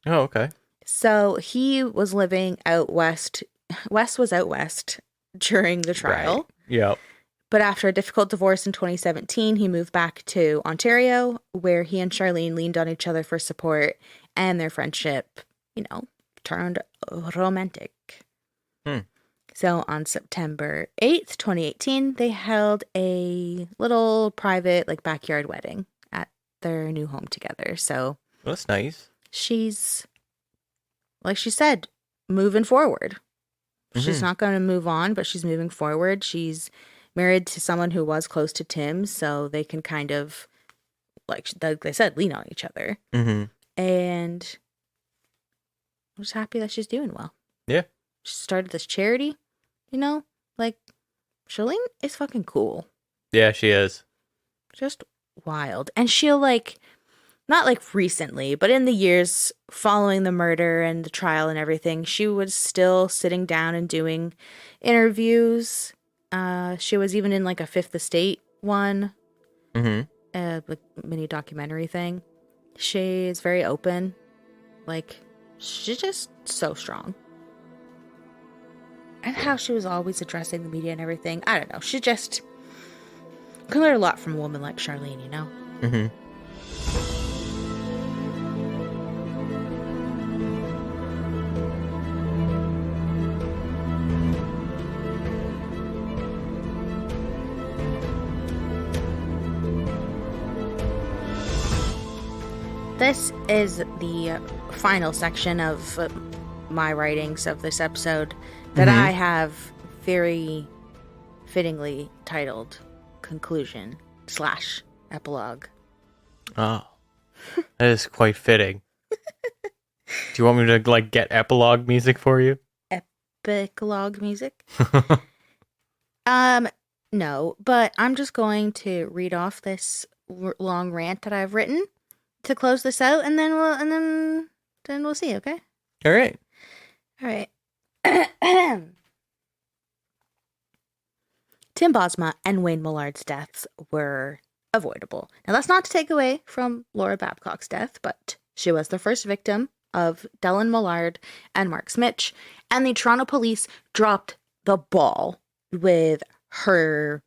S2: Oh, okay.
S1: So he was living out west. Wes was out west during the trial.
S2: Right. Yep.
S1: But after a difficult divorce in 2017, he moved back to Ontario, where he and Charlene leaned on each other for support, and their friendship, turned romantic. So on September 8th, 2018, they held a little private, backyard wedding at their new home together. So
S2: that's nice.
S1: She's, like she said, moving forward. She's not going to move on, but she's moving forward. She's married to someone who was close to Tim, so they can kind of, like they said, lean on each other. And I'm just happy that she's doing well.
S2: Yeah.
S1: She started this charity, Charlene is fucking cool.
S2: Yeah, she is.
S1: Just wild. And she'll, not recently, but in the years following the murder and the trial and everything, she was still sitting down and doing interviews. She was even in a Fifth Estate one, mini documentary thing. She is very open. She's just so strong. And how she was always addressing the media and everything. I don't know. She just can learn a lot from a woman like Charlene, you know? This is the final section of my writings of this episode that I have very fittingly titled Conclusion / Epilogue.
S2: Oh, that is quite fitting. Do you want me to get epilogue music for you?
S1: Epilogue music? No, but I'm just going to read off this long rant that I've written to close this out, and then we'll see, okay?
S2: All right.
S1: Tim Bosma and Wayne Millard's deaths were avoidable. Now, that's not to take away from Laura Babcock's death, but she was the first victim of Dellen Millard and Mark Smitch, and the Toronto police dropped the ball with her,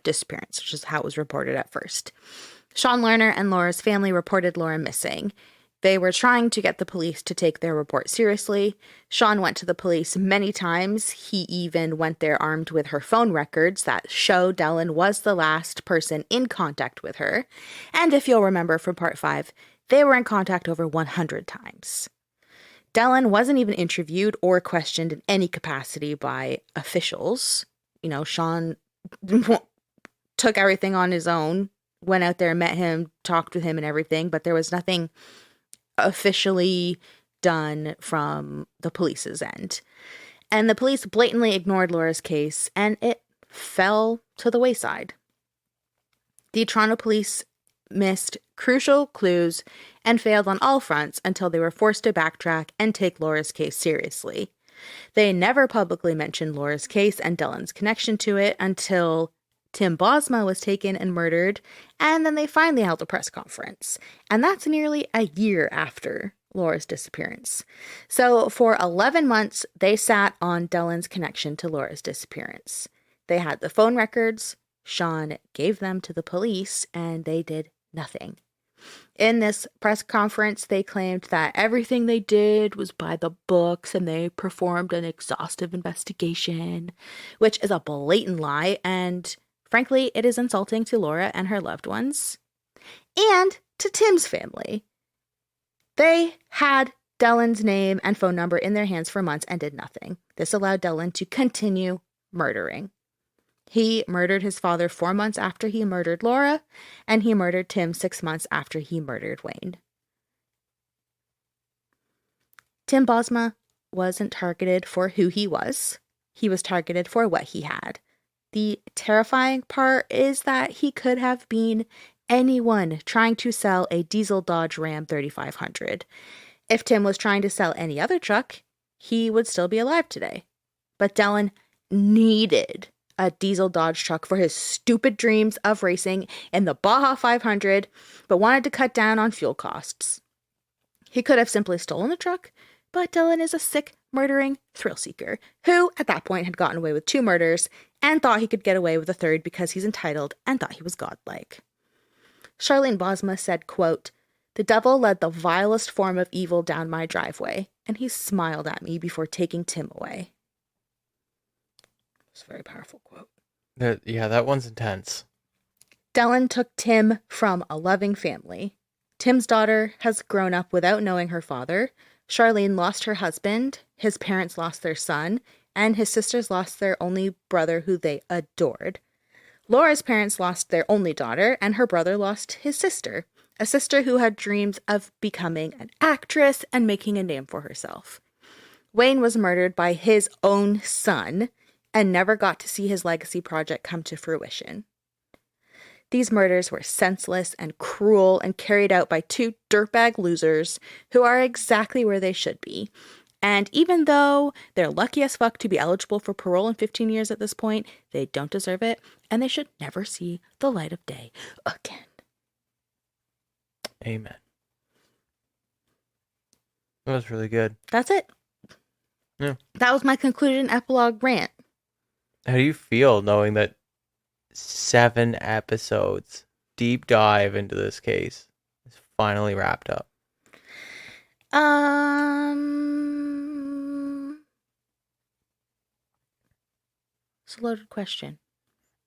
S1: disappearance, which is how it was reported at first. Sean Lerner and Laura's family reported Laura missing. They were trying to get the police to take their report seriously. Sean went to the police many times. He even went there armed with her phone records that show Dellen was the last person in contact with her. And if you'll remember from part 5, they were in contact over 100 times. Dellen wasn't even interviewed or questioned in any capacity by officials. Sean took everything on his own, went out there, met him, talked with him and everything, but there was nothing officially done from the police's end. And the police blatantly ignored Laura's case, and it fell to the wayside. The Toronto police missed crucial clues and failed on all fronts until they were forced to backtrack and take Laura's case seriously. They never publicly mentioned Laura's case and Dellen's connection to it until Tim Bosma was taken and murdered, and then they finally held a press conference. And that's nearly a year after Laura's disappearance. So for 11 months, they sat on Dellen's connection to Laura's disappearance. They had the phone records. Sean gave them to the police, and they did nothing. In this press conference, they claimed that everything they did was by the books and they performed an exhaustive investigation, which is a blatant lie, and frankly, it is insulting to Laura and her loved ones, and to Tim's family. They had Dellen's name and phone number in their hands for months and did nothing. This allowed Dellen to continue murdering. He murdered his father 4 months after he murdered Laura, and he murdered Tim 6 months after he murdered Wayne. Tim Bosma wasn't targeted for who he was. he was targeted for what he had. The terrifying part is that he could have been anyone trying to sell a diesel Dodge Ram 3500. If Tim was trying to sell any other truck, he would still be alive today. But Dellen needed a diesel Dodge truck for his stupid dreams of racing in the Baja 500, but wanted to cut down on fuel costs. He could have simply stolen the truck, but Dellen is a sick, murdering thrill seeker who, at that point, had gotten away with 2 murders and thought he could get away with a 3rd because he's entitled and thought he was godlike. Charlene Bosma said, quote, "The devil led the vilest form of evil down my driveway, and he smiled at me before taking Tim away." It's a very powerful quote.
S2: That one's intense.
S1: Dellen took Tim from a loving family. Tim's daughter has grown up without knowing her father. Charlene lost her husband, his parents lost their son, and his sisters lost their only brother who they adored. Laura's parents lost their only daughter, and her brother lost his sister, a sister who had dreams of becoming an actress and making a name for herself. Wayne was murdered by his own son and never got to see his legacy project come to fruition. These murders were senseless and cruel and carried out by 2 dirtbag losers who are exactly where they should be. And even though they're lucky as fuck to be eligible for parole in 15 years at this point, they don't deserve it, and they should never see the light of day again.
S2: Amen. That was really good.
S1: That's it.
S2: Yeah.
S1: That was my conclusion epilogue rant.
S2: How do you feel knowing that 7 episodes, deep dive into this case, is finally wrapped up?
S1: It's a loaded question.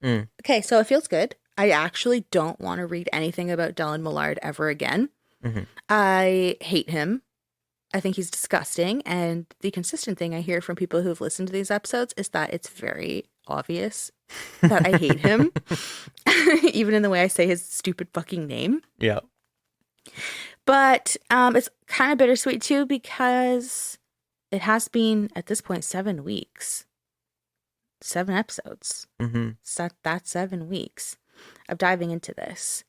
S2: Mm.
S1: Okay, so it feels good. I actually don't want to read anything about Dellen Millard ever again.
S2: Mm-hmm.
S1: I hate him. I think he's disgusting. And the consistent thing I hear from people who've listened to these episodes is that it's very obvious that I hate him. Even in the way I say his stupid fucking name.
S2: Yeah.
S1: But it's kind of bittersweet too because it has been, at this point, 7 weeks. 7 episodes.
S2: Mm-hmm.
S1: So that's 7 weeks of diving into this.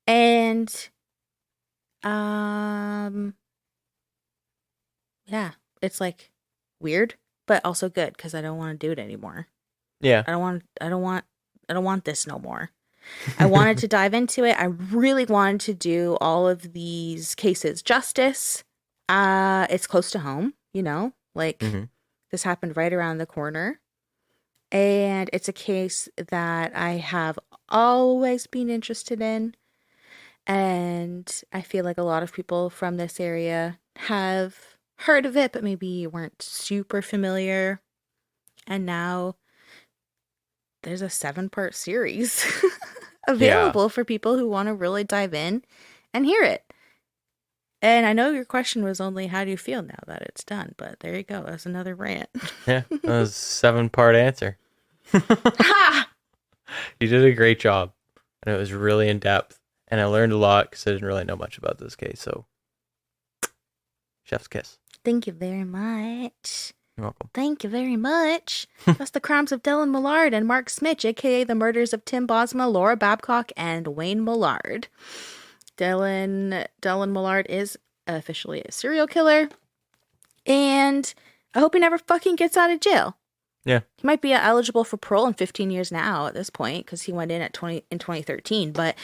S1: And yeah, it's like weird, but also good because I don't want to do it anymore.
S2: Yeah.
S1: I don't want this no more. I wanted to dive into it. I really wanted to do all of these cases justice. It's close to home, you know, like this happened right around the corner. And it's a case that I have always been interested in. And I feel like a lot of people from this area have heard of it, but maybe weren't super familiar. And now there's a 7-part series available for people who want to really dive in and hear it. And I know your question was only how do you feel now that it's done, but there you go. That's another rant.
S2: Yeah, that was a 7-part answer.
S1: Ha!
S2: You did a great job, and it was really in depth, and I learned a lot because I didn't really know much about this case. So, chef's kiss.
S1: Thank you very much.
S2: You're welcome.
S1: Thank you very much. That's the crimes of Dellen Millard and Mark Smith, aka the murders of Tim Bosma, Laura Babcock, and Wayne Millard. Dellen Millard is officially a serial killer, and I hope he never fucking gets out of jail.
S2: Yeah.
S1: He might be eligible for parole in 15 years now at this point because he went in in 2013, but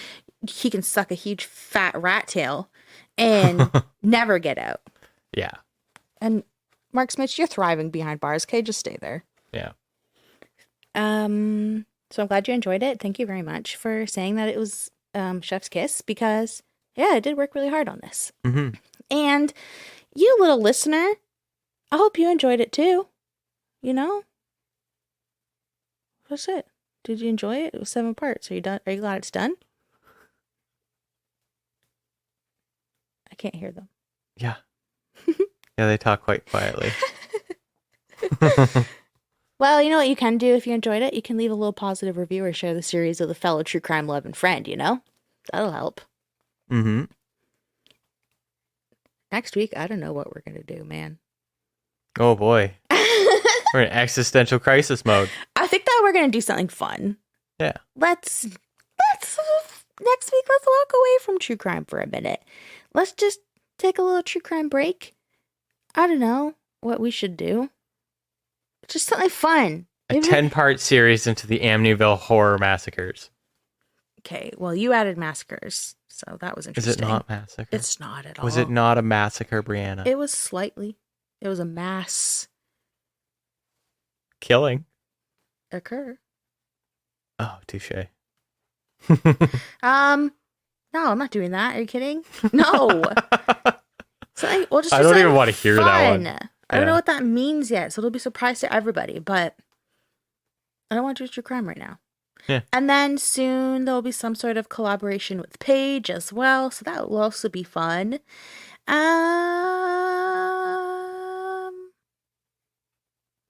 S1: he can suck a huge fat rat tail and never get out.
S2: Yeah.
S1: And Mark Smith, you're thriving behind bars. Okay, just stay there.
S2: Yeah.
S1: So I'm glad you enjoyed it. Thank you very much for saying that it was chef's kiss because, yeah, I did work really hard on this.
S2: Mm-hmm.
S1: And you little listener, I hope you enjoyed it too. You know? That's it. Did you enjoy it? It was 7 parts. Are you done? Are you glad it's done? I can't hear them.
S2: Yeah. Yeah, they talk quite quietly.
S1: Well, you know what you can do if you enjoyed it? You can leave a little positive review or share the series with a fellow true crime loving friend, you know? That'll help.
S2: Mm-hmm.
S1: Next week, I don't know what we're going to do, man.
S2: Oh, boy. We're in existential crisis mode.
S1: I think that we're gonna do something fun.
S2: Yeah.
S1: Let's next week. Let's walk away from true crime for a minute. Let's just take a little true crime break. I don't know what we should do. Just something fun.
S2: A 10-part series into the Amityville horror massacres.
S1: Okay, well, you added massacres, so that was interesting.
S2: Is it not massacre?
S1: It's not at all.
S2: Was it not a massacre, Brianna?
S1: It was slightly. It was a mass
S2: killing.
S1: Occur.
S2: Oh, touche.
S1: No, I'm not doing that. Are you kidding? No. So we'll just
S2: I don't even want to hear that one.
S1: I don't know what that means yet, so it'll be a surprise to everybody, but I don't want to do true crime right now.
S2: Yeah.
S1: And then soon there'll be some sort of collaboration with Paige as well, so that will also be fun.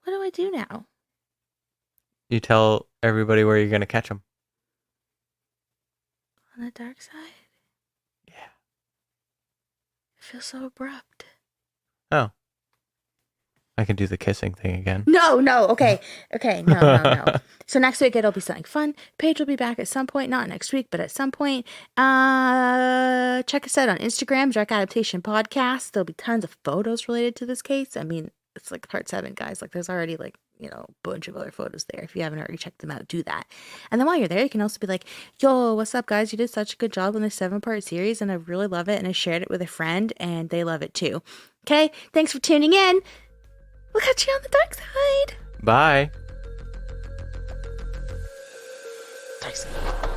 S1: What do I do now?
S2: You tell everybody where you're going to catch them.
S1: On the dark side?
S2: Yeah.
S1: It feels so abrupt.
S2: Oh. I can do the kissing thing again.
S1: No, okay, no. So next week it'll be something fun. Paige will be back at some point, not next week, but at some point. Check us out on Instagram, Direct Adaptation Podcast. There'll be tons of photos related to this case. I mean, it's like part 7, guys. Like, there's already a bunch of other photos there. If you haven't already checked them out, do that. And then while you're there, you can also be like, yo, what's up, guys? You did such a good job on this 7-part series, and I really love it, and I shared it with a friend, and they love it too. Okay, thanks for tuning in. We'll catch you on the dark side.
S2: Bye.
S1: Dark side.